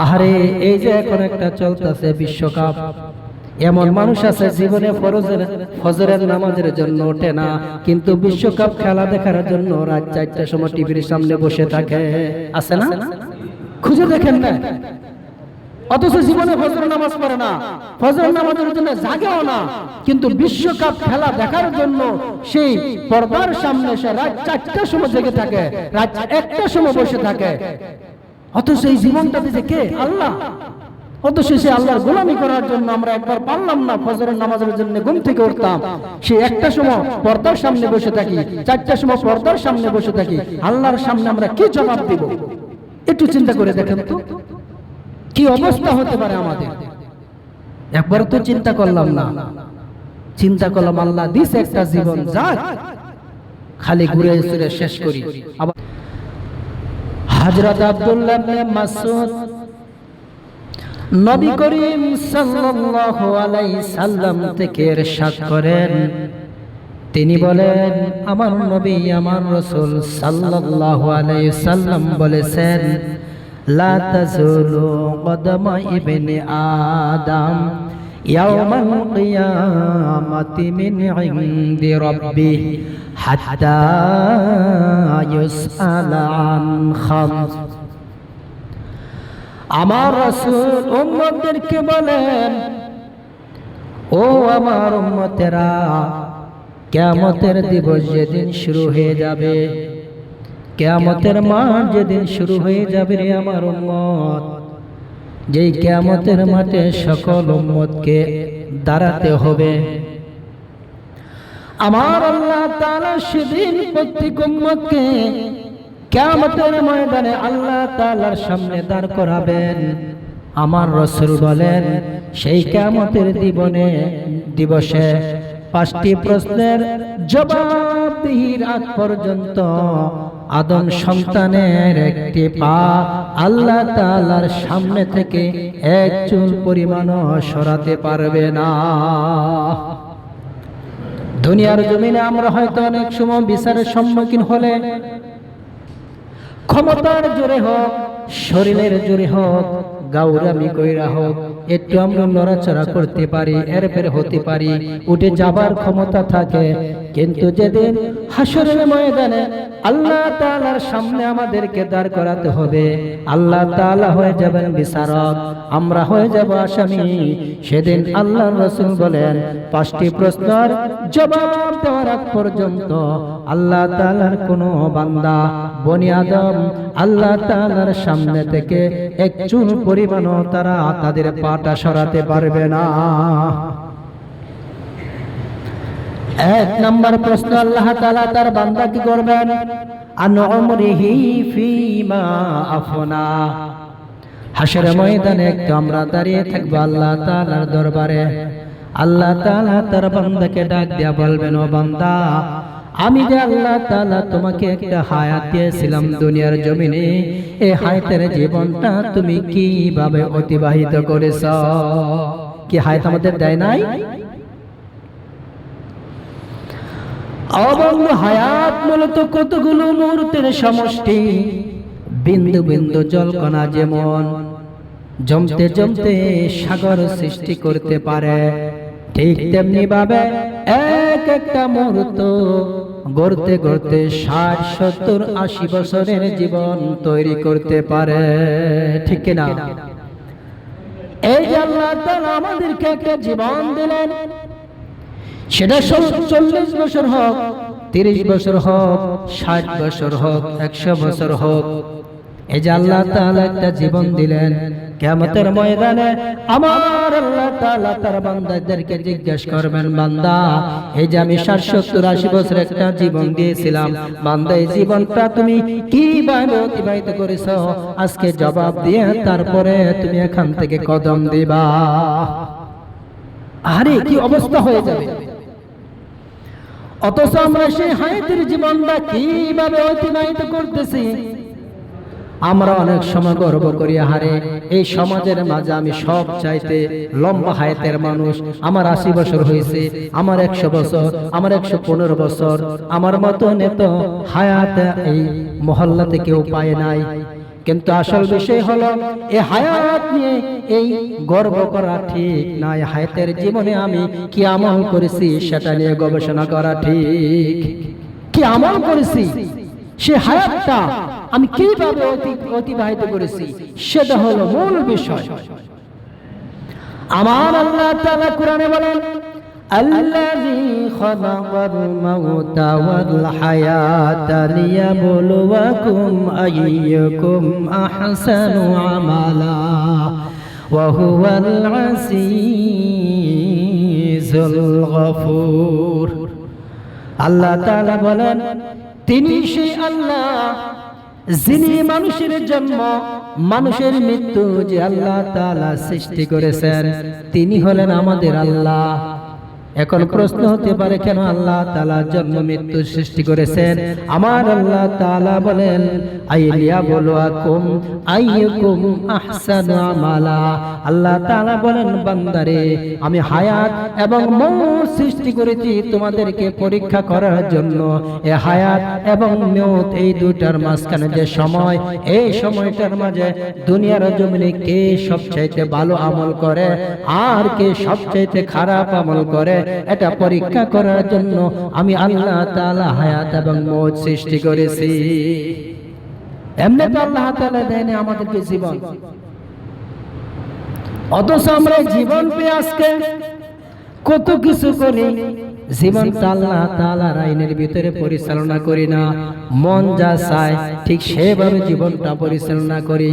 আহারে, এই যে এখন একটা চলতেছে বিশ্বকাপ, এমন মানুষ আছে জীবনে ফজরের নামাজের জন্য ওঠে না, কিন্তু বিশ্বকাপ খেলা দেখার জন্য রাত 4টার সময় টিভির সামনে বসে থাকে। আছে না? খুঁজে দেখেন না। অথচ জীবনে ফজর নামাজ পড়ে না, ফজর নামাজের জন্য জাগেও না, কিন্তু বিশ্বকাপ খেলা দেখার জন্য সেই পর্দার সামনে সে রাত 4টার সময় জেগে থাকে, রাত 1টার সময় বসে থাকে। অথচ এই জীবনটা দিয়েছে কে? আল্লাহ। অথচ সে আল্লাহর গোলামি করার জন্য আমরা একবার পারলাম না ফজরের নামাজের জন্য ঘুম থেকে উঠতাম, সে 1টার সময় পর্দার সামনে বসে থাকি, 4টার সময় পর্দার সামনে বসে থাকি। আল্লাহর সামনে আমরা কি জবাব দিব? একটু চিন্তা করে দেখেন তো কি অবস্থা হতে পারে আমাদের। একবার তো চিন্তা করলাম না, চিন্তা করলাম আল্লাহ দিছে একটা জীবন, যাক খালি ঘুরে ফিরে শেষ করি। আবার হযরত আব্দুল্লাহ ইবনে মাসউদ নবী করিম সাল্লাল্লাহু আলাইহি সাল্লাম থেকে ইরশাদ করেন, তিনি বলেন, আমার নবী আমার রাসূল সাল্লাল্লাহু আলাইহি সাল্লাম বলেছেন, লা তাজুলু কদমা ইবনে আদম ইয়াওমাল কিয়ামাতি মিন ইনদি রাব্বিহ হাত্তা ইউসআলা আন খামস। আমার রাসূল উম্মতদেরকে বলেন, ও আমার উম্মতেরা, কিয়ামতের দিবস যেদিন শুরু হয়ে যাবে, কিয়ামতের মাঠ যেদিন শুরু হয়ে যাবে রে আমার উম্মত, যেই কিয়ামতের মাঠে সকল উম্মতকে দাঁড়াতে হবে, আমার আল্লাহ তাআলা সেদিন প্রত্যেক উম্মতকে কিয়ামতের ময়দানে আল্লাহ তাআলার সামনে দাঁড় করাবেন। আমার রাসূল বলেন, সেই কিয়ামতের দিবসে 5টি প্রশ্নের জবাবদিহির আগ পর্যন্ত আদম সন্তানের একটি পা আল্লাহ তাআলার সামনে থেকে এক চুল পরিমাণও সরাতে পারবে না। দুনিয়ার জমিনে আমরা হয়তো অনেক সময় বিচারের সম্মুখীন হলে ক্ষমতার জোরে হোক, শরীরের জোরে হোক, গাউরামি কইরা হোক, একটু আমরা নড়াচড়া করতে পারি, এরপর হতে পারি, উঠে যাবার ক্ষমতা থাকে। কিন্তু যেদিন হাসরের ময়দানে আল্লাহ তাআলার সামনে আমাদেরকে দাঁড় করাতে হবে, আল্লাহ তাআলা হয়ে যাবেন বিচারক, আমরা হয়ে যাব আসামি। সেদিন আল্লাহর রাসূল বলেন, 5টি প্রশ্নের জবাব দেওয়ার আগ পর্যন্ত আল্লাহ তাআলার কোনো বান্দা বনি আদম আল্লাহ তাআলার সামনে থেকে এক চুল পরিমাণও তারা তাদের পাটা সরাতে পারবে না। 1 নম্বর প্রশ্ন, আল্লাহ তাআলা তার বান্দা কি করবেন? আন উমরিহি ফিমা আফনা। হাসরের ময়দানে একটু আমরা দাঁড়িয়ে থাকবো আল্লাহ তাআলার দরবারে। আল্লাহ তাআলা তার বান্দাকে ডাক দিয়া বলবেন, ও বান্দা, আমি যে আল্লাহ তাআলা তোমাকে একটা হায়াত দিয়েছিলাম দুনিয়ার জমিনে, এই হায়াতের জীবনটা তুমি কিভাবে অতিবাহিত করেছো? কি হায়াত আমাদের দেয় নাই? অবন্ধ হায়াত মূলত কতগুলো মুহূর্তের সমষ্টি। বিন্দু বিন্দু জলকণা যেমন জমতে জমতে সাগর সৃষ্টি করতে পারে, ঠিক তেমনি ভাবে একটা মুহূর্ত গড়তে গড়তে 60, 70, 80 বছরের জীবন তৈরি করতে পারে, ঠিক কিনা? এই যে আল্লাহ তাআলা আমাদেরকে একটা জীবন দিলেন, সেটা 40 বছর হোক, 30 বছর হোক, 60 বছর হোক, 100 বছর হোক, এই যে আল্লাহ তাআলা একটা জীবন দিলেন, কিয়ামতের ময়দানে আমার আল্লাহ তাআলা তার বান্দাদেরকে জিজ্ঞেস করবেন, বান্দা, এই যে আমি 60, 70, 80 বছর একটা জীবন দিয়েছিলাম, বান্দা এই জীবনটা তুমি কিভাবে অতিবাহিত করেছো? আজকে জবাব দিয়ে তারপরে তুমি এখান থেকে কদম দিবা। আরে কি অবস্থা হয়ে যাবে! অথচ আমরা সেই হায়াতের জীবনটা কিভাবে অতিবাহিত করতেছি। আমরা অনেক সময় গর্ব করি, হারে এই সমাজের মাঝে আমি সব চাইতে লম্বা হায়াতের মানুষ, আমার 80 বছর হয়েছে, আমার 100 বছর, আমার 115 বছর, আমার মতো নেত হায়াত এই মহল্লাতে কেউ পায় নাই। কিন্তু আসল বিষয় হলো এই হায়াত নিয়ে এই গর্ব করা ঠিক না। এই হায়াতের জীবনে আমি কি আমল করেছি সেটা নিয়ে গবেষণা করা ঠিক। কি আমল করেছি, সে হায়াতটা আমি কিভাবে অতিবাহিত করেছি সেটা হলো মূল বিষয়। আমার আল্লাহ তাআলা কোরআনে বলেন, আল্লাযী খালাকাল মাউতা ওয়াল হায়াতা লিয়াবলুয়াকুম আইয়ুকুম আহসানু আমালা ওয়া হুয়াল আজিজুল গফুর। আল্লাহ তাআলা বলেন, তিনি সেই আল্লাহ যিনি মানুষের জন্ম মানুষের মৃত্যু যে আল্লাহ তাআলা সৃষ্টি করেছেন, তিনি হলেন আমাদের আল্লাহ। এখন প্রশ্ন হতে পারে, কেন আল্লাহ তাআলা জন্ম মৃত্যু সৃষ্টি করেছেন? আমার আল্লাহ তাআলা বলেন, আইলিয়াবলুয়াকুম আইয়ুকুম আহসানু আমালা। আল্লাহ তাআলা বলেন, বান্দারে আমি হায়াত এবং মওত সৃষ্টি করেছি তোমাদেরকে পরীক্ষা করার জন্য। এই হায়াত এবং মওত এই দুটার মাঝখানে যে সময়, এই সময়টার মাঝে দুনিয়ার জমিনে কে সবচাইতে ভালো আমল করে আর কে সবচাইতে খারাপ আমল করে, এটা পরীক্ষা করার জন্য আমি আল্লাহ তাআলা হায়াত এবং মওত সৃষ্টি করেছি। এমনি তো আল্লাহ তাআলা দেন আমাদেরকে জীবন, অথচ আমরা জীবন পেয়ে আজকে কত কিছু করি, জীবনটা আল্লাহ তাআলার আইনের ভিতরে পরিচালনা করি না। মন যা চায় ঠিক সেভাবে জীবনটা পরিচালনা করি।